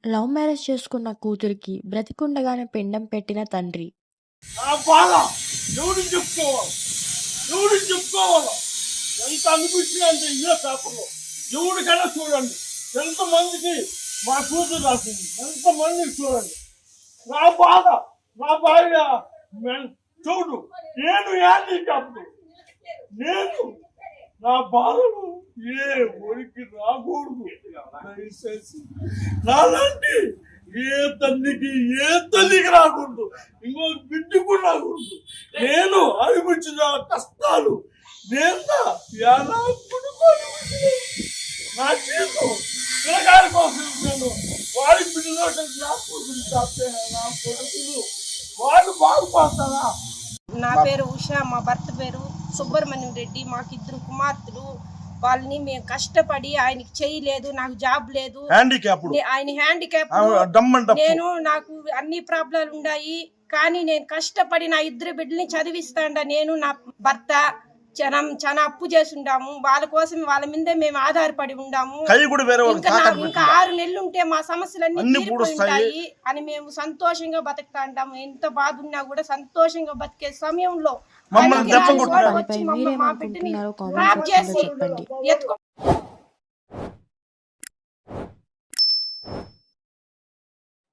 Love marriage చేసుకున్న కూతురికి బ్రతికుండగానే పిండం పెట్టిన తండ్రి. ఎంత అనిపించింది అంటే ఇదే పేపర్లో ఎవరికైనా చూడండి, ఎంతమందికి మా కూతురు రాసింది, ఎంతమందికి చూడండి. నా బాధ, నా భార్య చూడు, నేను హ్యాండిక్యాప్డ్, నేను నా బాధలు ఏ ఊరికి రాకూడదు. దయచేసి నాలాంటి ఏ తల్లికి రాకూడదు, ఇంకో బిడ్డకు రాకూడదు. నేను అనిపించిన కష్టాలు నేను ఎలా నా చేతు పిల్లగారి కోసం వాడి బిడ్డలో నా కూతురు చాపితే నా కొడుకులు వాళ్ళు బాగుపడతారా. నా పేరు ఉషా, మా భర్త పేరు సుబ్రహ్మణ్యం రెడ్డి. మాకిద్దరు కుమార్తెలు. వాళ్ళని మేము కష్టపడి, ఆయనకి చేయలేదు, నాకు జాబ్ లేదు, ఆయన హ్యాండిక్యాప్, నేను నాకు అన్ని ప్రాబ్లాలు ఉన్నాయి. కానీ నేను కష్టపడి నా ఇద్దరు బిడ్డల్ని చదివిస్తాండ. నేను నా భర్త చాలా అప్పు చేసి ఉండాము. వాళ్ళ కోసం వాళ్ళ మీదే మేము ఆధారపడి ఉండాము. ఇంకా 6 నెలలు ఉంటే మా సమస్యలన్నీ తీరిపోయి అని మేము సంతోషంగా బతుకుతా ఉంటాము. ఎంత బాధ ఉన్నా కూడా సంతోషంగా బతికే సమయంలో మా బిడ్డని డ్రాప్ చేసి ఎత్తుకో